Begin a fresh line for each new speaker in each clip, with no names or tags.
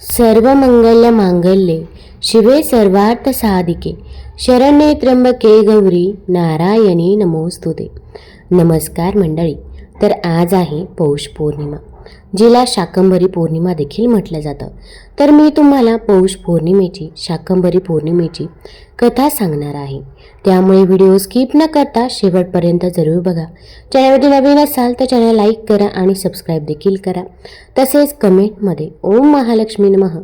सर्वमंगल मांगल्ये शिवे सर्वार्थ साधिके शरण्ये त्र्यंबके गौरी नारायणी नमोस्तुते। नमस्कार मंडळी, तर आज आहे पौष पौर्णिमा, जिला शाकंभरी पौर्णिमा देखील म्हटलं जातं। तर मी तुम्हाला पौष पौर्णिमेची शाकंभरी पौर्णिमेची कथा सांगणार आहे, त्यामुळे व्हिडिओ स्किप न करता शेवटपर्यंत जरूर बघा। चॅनलवरती नवीन असाल तर चॅनल लाईक करा आणि सबस्क्राईब देखील करा। तसेच कमेंटमध्ये ओम महालक्ष्मी नमः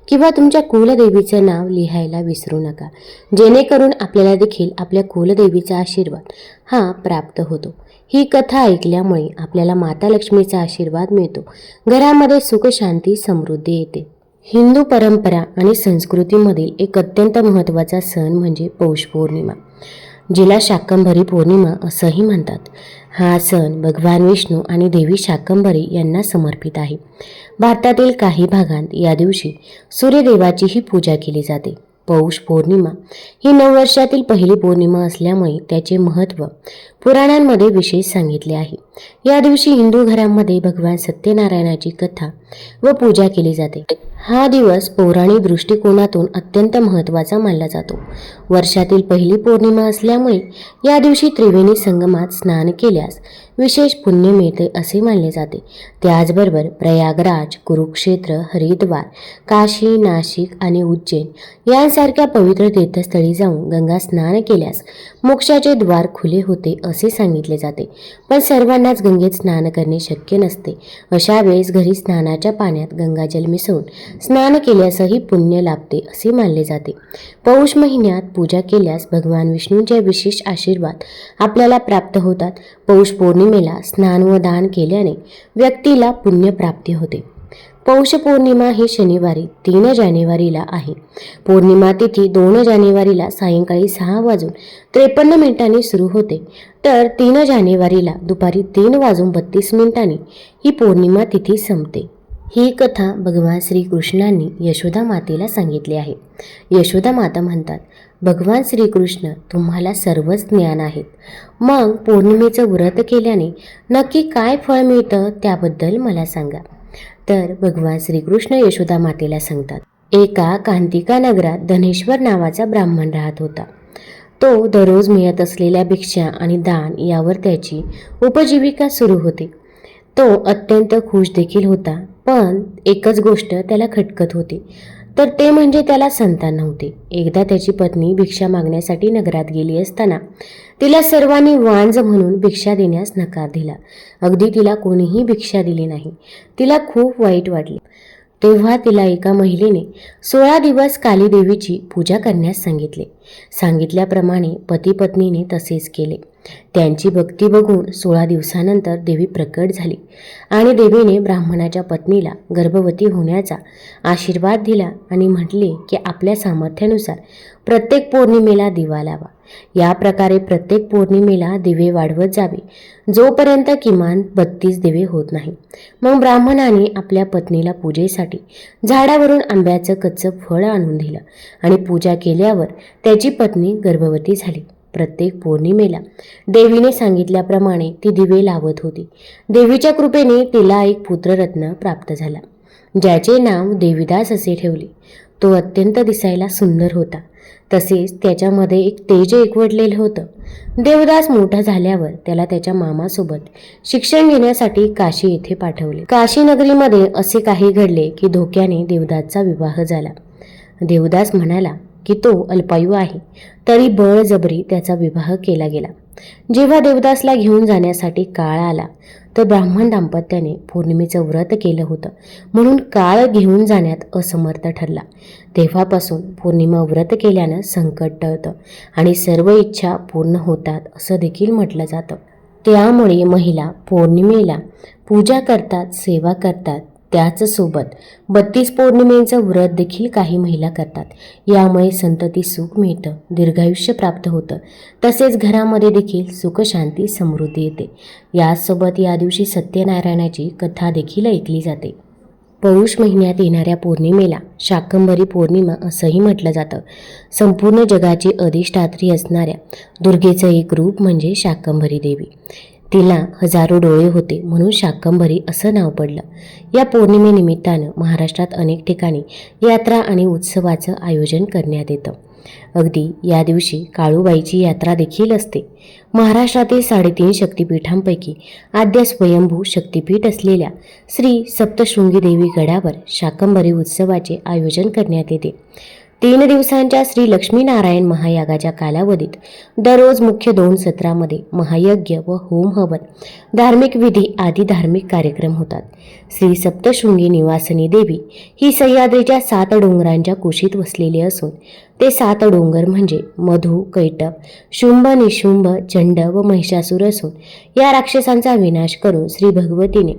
किंवा तुमच्या कुलदेवीचं नाव लिहायला विसरू नका, जेणेकरून आपल्याला देखील आपल्या कुलदेवीचा आशीर्वाद हा प्राप्त होतो। ही कथा ऐकल्यामुळे आपल्याला माता लक्ष्मीचा आशीर्वाद मिळतो, घरामध्ये सुख शांती समृद्धी येते। हिंदू परंपरा आणि संस्कृतीमधील एक अत्यंत महत्त्वाचा सण म्हणजे पौष पौर्णिमा, जिला शाकंभरी पौर्णिमा असंही म्हणतात। हा सण भगवान विष्णू आणि देवी शाकंभरी यांना समर्पित आहे। भारतातील काही भागांत या दिवशी सूर्यदेवाचीही पूजा केली जाते। पौष पौर्णिमा ही नववर्षातील पहिली पौर्णिमा असल्यामुळे त्याचे महत्त्व पुराणांमध्ये विशेष सांगितले आहे। या दिवशी हिंदू घरांमध्ये भगवान सत्यनारायणाची कथा व पूजा केली जाते। हा दिवस पौराणिक दृष्टिकोनातून अत्यंत महत्त्वाचा मानला जातो। वर्षातील पहिली पौर्णिमा असल्यामुळे या दिवशी त्रिवेणी संगमात स्नान केल्यास विशेष पुण्य मिळते असे मानले जाते। त्याचबरोबर प्रयागराज, कुरुक्षेत्र, हरिद्वार, काशी, नाशिक आणि उज्जैन यांसारख्या पवित्र तीर्थस्थळी जाऊन गंगा स्नान केल्यास मोक्षाचे द्वार खुले होते असे सांगितले जाते। पण सर्वांनाच गंगेत स्नान करणे शक्य नसते। अशा वेळेस घरी स्नानाच्या पाण्यात गंगाजल मिसळून स्नान केल्यासही पुण्य लाभते असे मानले जाते। पौष महिन्यात पूजा केल्यास भगवान विष्णूंचे विशेष आशीर्वाद आपल्याला प्राप्त होतात। पौष पौर्णिमेला स्नान व दान केल्याने व्यक्तीला पुण्य प्राप्ती होते। पौष पौर्णिमा ही शनिवारी 3 जानेवारीला आहे। पौर्णिमा तिथी 2 जानेवारीला सायंकाळी 6:53 सुरू होते, तर 3 जानेवारीला दुपारी 3:32 ही पौर्णिमा तिथी संपते। ही कथा भगवान श्रीकृष्णांनी यशोदा मातेला सांगितली आहे। यशोदा माता म्हणतात, भगवान श्रीकृष्ण तुम्हाला सर्वच ज्ञान आहेत, मग पौर्णिमेचं व्रत केल्याने नक्की काय फळ मिळतं त्याबद्दल मला सांगा। तर भगवान श्रीकृष्ण यशोदा मातेला सांगतात, एका कांतिका नगरात धनेश्वर नावाचा ब्राह्मण राहत होता। तो दररोज मिळत असलेल्या भिक्षा आणि दान यावर त्याची उपजीविका सुरू होती। तो अत्यंत खुश देखील होता, पण एकच गोष्ट त्याला खटकत होती, तर ते म्हणजे त्याला संतान नव्हते। एकदा त्याची पत्नी भिक्षा मागण्यासाठी नगरात गेली असताना तिला सर्वांनी वांज म्हणून भिक्षा देण्यास नकार दिला। अगदी तिला कोणीही भिक्षा दिली नाही। तिला खूप वाईट वाटले। तेव्हा तिला एका महिलेने 16 दिवस काली देवीची पूजा करण्यास सांगितले। सांगितल्याप्रमाणे पती पत्नीने तसेच केले। त्यांची भक्ती बघून 16 दिवसानंतर देवी प्रकट झाली आणि देवीने ब्राह्मणाच्या पत्नीला गर्भवती होण्याचा आशीर्वाद दिला आणि म्हटले की आपल्या सामर्थ्यानुसार प्रत्येक पौर्णिमेला दिवा लावा। या प्रकारे प्रत्येक पौर्णिमेला दिवे वाढवत जावे, जोपर्यंत किमान 32 दिवे होत नाही। मग ब्राह्मणाने आपल्या पत्नीला पूजेसाठी झाडावरून आंब्याचं कच्चं फळ आणून दिलं आणि पूजा केल्यावर त्याची पत्नी गर्भवती झाली। प्रत्येक पौर्णिमेला देवीने सांगितल्याप्रमाणे ती दिवे लावत होती। देवीच्या कृपेने तिला एक पुत्ररत्न प्राप्त झाला, ज्याचे नाव देवीदास असे ठेवले। तो अत्यंत दिसायला सुंदर होता, तसेच त्याच्यामध्ये एक तेज एकवटलेलं होतं। देवदास मोठा झाल्यावर त्याला त्याच्या मामासोबत शिक्षण घेण्यासाठी काशी येथे पाठवले। काशी नगरीमध्ये असे काही घडले की धोक्याने देवदासचा विवाह झाला। देवदास म्हणाला की तो अल्पायू आहे, तरी बळजबरी त्याचा विवाह केला गेला। जेव्हा देवदासला घेऊन जाण्यासाठी काळ आला, तर ब्राह्मण दाम्पत्याने पौर्णिमेचं व्रत केलं होतं, म्हणून काळ घेऊन जाण्यात असमर्थ ठरला। तेव्हापासून पौर्णिमा व्रत केल्यानं संकट टळतं आणि सर्व इच्छा पूर्ण होतात असं देखील म्हटलं जातं। त्यामुळे महिला पौर्णिमेला पूजा करतात, सेवा करतात। त्याचसोबत 32 पौर्णिमेचं व्रत देखील काही महिला करतात। यामुळे संतती सुख मिळतं, दीर्घायुष्य प्राप्त होतं, तसेच घरामध्ये देखील सुख शांती समृद्धी येते। यासोबत या दिवशी सत्यनारायणाची कथा देखील ऐकली जाते। पौष महिन्यात येणाऱ्या पौर्णिमेला शाकंभरी पौर्णिमा असंही म्हटलं जातं। संपूर्ण जगाची अधिष्ठात्री असणाऱ्या दुर्गेचं एक रूप म्हणजे शाकंभरी देवी। तिला हजारो डोळे होते म्हणून शाकंभरी असं नाव पडलं. या पौर्णिमेनिमित्तानं महाराष्ट्रात अनेक ठिकाणी यात्रा आणि उत्सवाचं आयोजन करण्यात येतं. अगदी या दिवशी काळूबाईची यात्रा देखील असते. महाराष्ट्रातील 3.5 शक्तिपीठांपैकी आद्य स्वयंभू शक्तिपीठ असलेल्या श्री सप्तशृंगी देवी गडावर शाकंभरी उत्सवाचे आयोजन करण्यात येते. 3 दिवसांच्या श्री लक्ष्मीनारायण महायागाच्या कालावधीत दररोज मुख्य 2 सत्रामध्ये महायज्ञ व होम हवन, धार्मिक विधी आदी धार्मिक कार्यक्रम होतात. श्री सप्तशृंगी निवासिनी देवी ही सह्याद्रीच्या 7 डोंगरांच्या कुशीत वसलेली असून ते 7 डोंगर म्हणजे मधु, कैटभ, शुंभ, निशुंभ, चंड व महिषासूर असून या राक्षसांचा विनाश करून श्री भगवतीने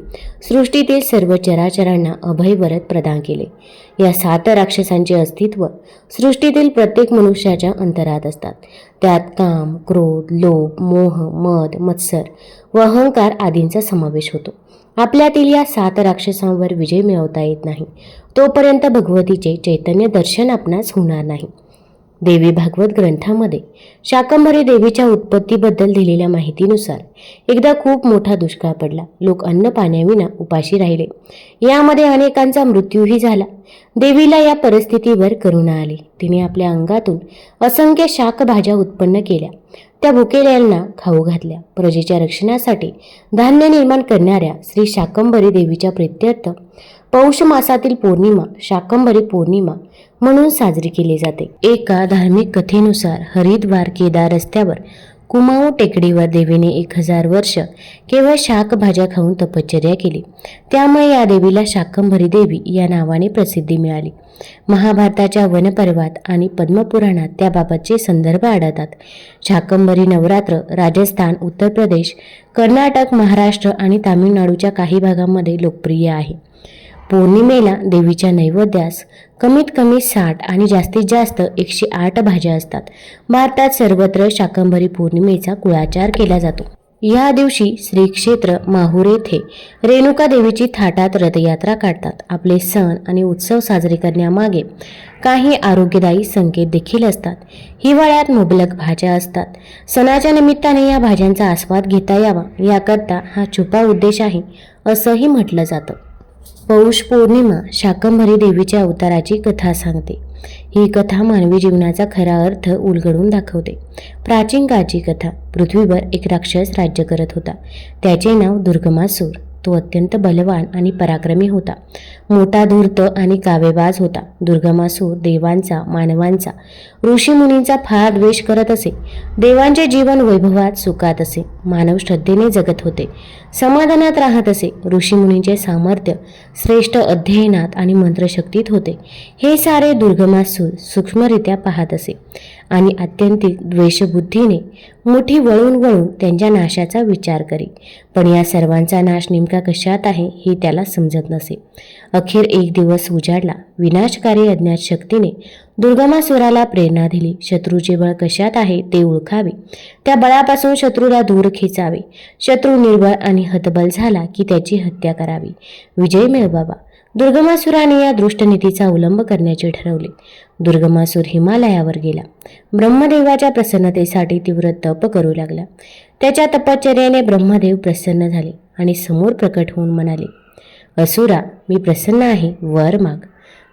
सृष्टीतील सर्व चराचरांना अभयवरद प्रदान केले. या 7 राक्षसांचे अस्तित्व सृष्टीतील प्रत्येक मनुष्याच्या अंतरात असतात. त्यात काम, क्रोध, लोभ, मोह, मद, मत्सर व अहंकार आदींचा समावेश होतो. आपल्यातील या 7 राक्षसांवर विजय मिळवता येत नाही तोपर्यंत भगवतीचे चैतन्य दर्शन आपणास होणार नाही. देवी भागवत ग्रंथामध्ये शाकंभरी देवीच्या उत्पत्तीबद्दल दिलेल्या माहितीनुसार एकदा खूप मोठा दुष्काळ पडला. लोक अन्न पाण्याविना उपाशी राहिले. यामध्ये अनेकांचा मृत्यूही झाला. देवीला या परिस्थितीवर करुणा आली. तिने आपल्या अंगातून असंख्य शाकभाज्या उत्पन्न केल्या. त्या भुकेल्यांना खाऊ घातल्या. प्रजेच्या रक्षणासाठी धान्य निर्माण करणाऱ्या श्री शाकंभरी देवीच्या प्रीत्यर्थ पौष मासातील पौर्णिमा शाकंभरी पौर्णिमा म्हणून साजरी केली जाते. एका धार्मिक कथेनुसार हरिद्वार केदार रस्त्यावर कुमाऊ टेकडीवर देवीने 1000 वर्ष केवळ शाकभाज्या खाऊन तपश्चर्या केली. त्यामुळे या देवीला शाकंभरी देवी या नावाने प्रसिद्धी मिळाली. महाभारताच्या वनपर्वात आणि पद्मपुराणात त्याबाबतचे संदर्भ आढळतात. शाकंभरी नवरात्र राजस्थान, उत्तर प्रदेश, कर्नाटक, महाराष्ट्र आणि तामिळनाडूच्या काही भागांमध्ये लोकप्रिय आहे. पौर्णिमेला देवीच्या नैवेद्यास कमीत कमी 60 आणि जास्तीत जास्त 108 भाज्या असतात. भारतात सर्वत्र शाकंभरी पौर्णिमेचा कुळाचार केला जातो. या दिवशी श्री क्षेत्र माहूर येथे रेणुका देवीची थाटात रथयात्रा काढतात. आपले सण आणि उत्सव साजरे करण्यामागे काही आरोग्यदायी संकेत देखील असतात. हिवाळ्यात मुबलक भाज्या असतात. सणाच्या निमित्ताने या भाज्यांचा आस्वाद घेता यावा याकरता हा छुपा उद्देश आहे असंही म्हटलं जातं. पौष पौर्णिमा शाकंभरी देवीच्या अवताराची कथा सांगते. ही कथा मानवी जीवनाचा खरा अर्थ उलगडून दाखवते. प्राचीन काळची कथा. पृथ्वीवर एक राक्षस राज्य करत होता. त्याचे नाव दुर्गमासूर. तो अत्यंत बलवान आणि पराक्रमी होता. मोठा धूर्त आणि कावेबाज होता. दुर्गमासूर देवांचा, मानवांचा, ऋषीमुनींचा फार द्वेष करत असे. देवांचे जीवन वैभवात सुखात असे. मानव श्रद्धेने जगत होते, समाधानात राहत असे. ऋषीमुनींचे सामर्थ्य श्रेष्ठ अध्ययनात आणि मंत्रशक्तीत होते. हे सारे दुर्गमासूर सूक्ष्मरित्या पाहत असे आणि अत्यंतिक द्वेषबुद्धीने मुठी वळून वळून त्यांच्या नाशाचा विचार करी. पण या सर्वांचा नाश नेमका कशात आहे हे त्याला समजत नसे. अखेर एक दिवस उजाडला. विनाशकारी अज्ञात शक्तीने दुर्गमासुराला प्रेरणा दिली. शत्रूचे बळ कशात आहे ते ओळखावे. त्या बळापासून शत्रूला दूर खेचावे. शत्रू निर्बळ आणि हतबल झाला की त्याची हत्या करावी. विजय मिळवावा. दुर्गमासुराने या दृष्टनीतीचा अवलंब करण्याचे ठरवले. दुर्गमासूर हिमालयावर गेला. ब्रह्मदेवाच्या प्रसन्नतेसाठी तीव्र तप करू लागला. त्याच्या तपश्चर्याने ब्रह्मदेव प्रसन्न झाले आणि समोर प्रकट होऊन म्हणाले, असुरा, मी प्रसन्न आहे, वर माग.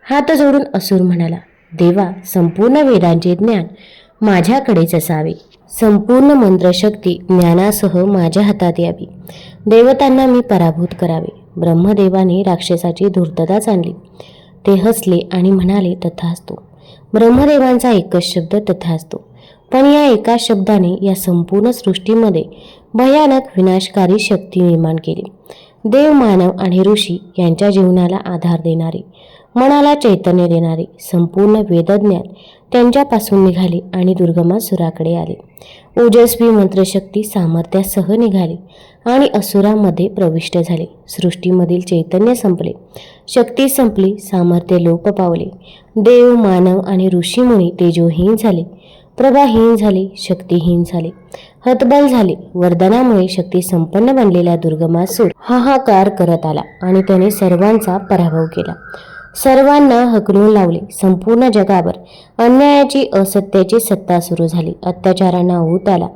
हात जोडून असुर म्हणाला, देवा, संपूर्ण वेदांचे ज्ञान माझ्याकडेच असावे. संपूर्ण मंत्रशक्ती ज्ञानासह माझ्या हातात यावी. देवतांना मी पराभूत करावे. ब्रह्मदेवाने राक्षसाची धूर्तताच आणली. ते हसले आणि म्हणाले, तथास्तु. ब्रह्मदेवांचा एकच शब्द तथास्तु. पण या एका शब्दाने या संपूर्ण सृष्टीमध्ये भयानक विनाशकारी शक्ती निर्माण केली. देव, मानव आणि ऋषी यांच्या जीवनाला आधार देणारे, मनाला चैतन्य देणारे संपूर्ण वेदज्ञान त्यांच्यापासून निघाले आणि दुर्गमासुराकडे आले. ओजस्वी मंत्रशक्ती सामर्थ्यासह निघाले आणि असुरामध्ये प्रविष्ट झाले. सृष्टीमधील चैतन्य संपले, शक्ती संपली, सामर्थ्य लोप पावले. देव, मानव आणि ऋषीमुनी तेजोहीन झाले, प्रभाहीन झाले, शक्तिहीन झाले, हतबल झाले. वरदानामुळे शक्ती संपन्न बनलेला दुर्गमासूर हाहाकार करत आला आणि त्याने सर्वांचा पराभव केला. सर्वांना हकलून लावले. संपूर्ण जगावर अन्यायाची, असत्याची सत्ता सुरू झाली. अत्याचारांना ऊत आला.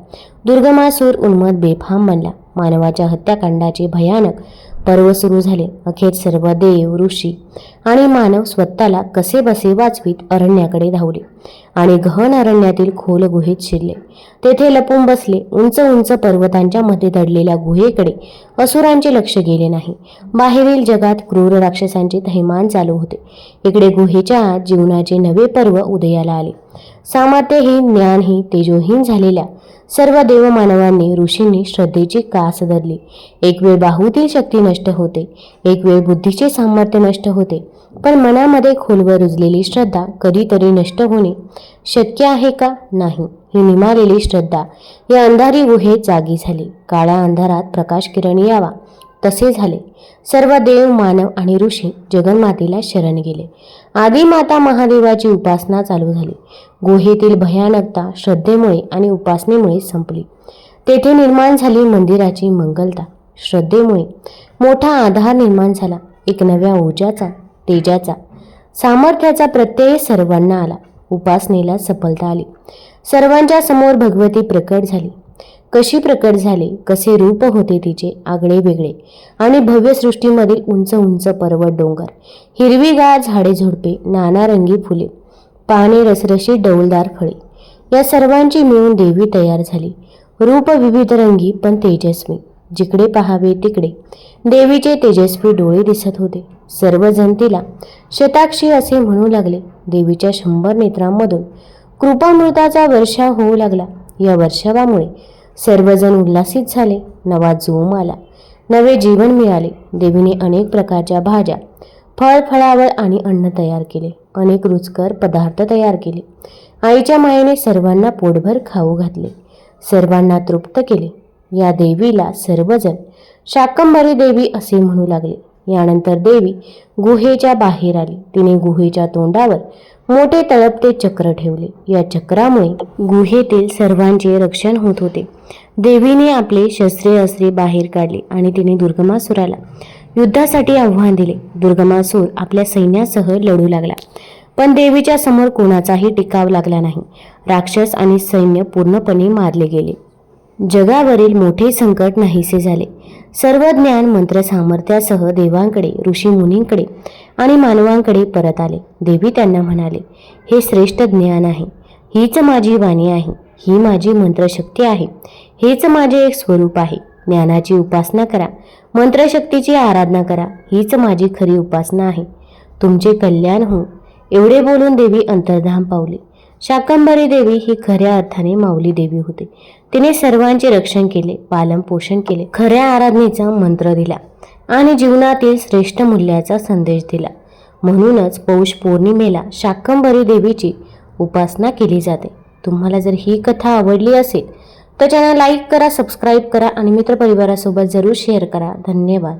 दुर्गमासूर उन्मत्त बेफाम बनला. मानवाच्या हत्याकांडाचे भयानक पर्व सुरू झाले. अखेर सर्व देव, ऋषी आणि मानव स्वतःला कसे बसे वाचवीत अरण्याकडे धावले आणि गहन अरण्यातील खोल गुहेत शिरले. तेथे लपून बसले. उंच उंच पर्वतांच्या मध्ये दडलेल्या गुहेकडे असुरांचे लक्ष गेले नाही. बाहेरील जगात क्रूर राक्षसांचे थैमान चालू होते. इकडे गुहेच्या आत जीवनाचे नवे पर्व उदयाला आले. सामर्थ्यहीन, ज्ञानहीन, तेजोहीन झालेल्या सर्व देवमानवांनी, ऋषींनी श्रद्धेची कास धरली. एक वेळ बाहूतील शक्ती नष्ट होते, एक वेळ बुद्धीचे सामर्थ्य नष्ट होते, पण मनामध्ये खोलवर रुजलेली श्रद्धा कधीतरी नष्ट होणे शक्य आहे का? नाही. ही निमालेली श्रद्धा या अंधारी गुहेत जागी झाली. काळ्या अंधारात प्रकाश किरण यावा तसे झाले. सर्व देव, मानव आणि ऋषी जगन्मातेला शरण गेले. आदिमाता महादेवाची उपासना चालू झाली. गुहेतील भयानकता श्रद्धेमुळे आणि उपासनेमुळे संपली. तेथे निर्माण झाली मंदिराची मंगलता. श्रद्धेमुळे मोठा आधार निर्माण झाला. एक नव्या ऊर्जाचा, तेजाचा, सामर्थ्याचा प्रत्यय सर्वांना आला. उपासनेला सफलता आली. सर्वांच्या समोर भगवती प्रकट झाली. कशी प्रकट झाली, कसे रूप होते तिचे आगळे वेगळे आणि भव्य सृष्टीमधील उंच उंच पर्वत, डोंगर, हिरवीगार झाडे झुडपे, नाना रंगी फुले, पाने, रसरशी डौलदार फळे, या सर्वांची मिळून देवी तयार झाली. रूप विविध रंगी पण तेजस्वी. जिकडे पाहावे तिकडे देवीचे तेजस्वी डोळे दिसत होते. सर्वजण तिला शताक्षी असे म्हणू लागले. देवीच्या 100 नेत्रांमधून कृपामृताचा वर्षाव होऊ लागला. या वर्षावामुळे सर्वजण उल्हासित झाले. नवा जोम आला, नवे जीवन मिळाले. देवीने अनेक प्रकारच्या भाज्या, फळ, फळावळ आणि अन्न तयार केले. अनेक रुचकर पदार्थ तयार केले. आईच्या मायेने सर्वांना पोटभर खाऊ घातले, सर्वांना तृप्त केले. या देवीला सर्वजण शाकंभरी देवी असे म्हणू लागले. यानंतर देवी गुहेच्या बाहेर आली. तिने गुहेच्या तोंडावर मोठे तळपते चक्र ठेवले. या चक्रामुळे गुहेतील सर्वांचे रक्षण होत होते. देवीने आपले शस्त्रे अस्त्रे बाहेर काढली आणि तिने दुर्गमासुराला युद्धासाठी आव्हान दिले. दुर्गमासूर आपल्या सैन्यासह लढू लागला, पण देवीच्या समोर कोणाचाही टिकाव लागला नाही. राक्षस आणि सैन्य पूर्णपणे मारले गेले. जगावरील मोठे संकट नाहीसे झाले. सर्व ज्ञान मंत्र सामर्थ्यासह देवांकडे, ऋषीमुनींकडे आणि मानवांकडे परत आले. देवी त्यांना म्हणाले, हे श्रेष्ठ ज्ञान आहे, हीच माझी वाणी आहे, ही माझी मंत्रशक्ती आहे, हेच माझे एक स्वरूप आहे. ज्ञानाची उपासना करा, मंत्रशक्तीची आराधना करा, हीच माझी खरी उपासना आहे. तुमचे कल्याण हो. एवढे बोलून देवी अंतर्धान पावली. शाकंभरी देवी ही खऱ्या अर्थाने माऊली देवी होती. तिने सर्वांचे रक्षण केले, पालन पोषण केले, खऱ्या आराधनेचा मंत्र दिला आणि जीवनातील श्रेष्ठ मूल्याचा संदेश दिला. म्हणूनच पौष पौर्णिमेला शाकंभरी देवीची उपासना केली जाते. तुम्हाला जर ही कथा आवडली असेल तर चॅनल लाईक करा, सबस्क्राईब करा आणि मित्रपरिवारासोबत जरूर शेअर करा. धन्यवाद.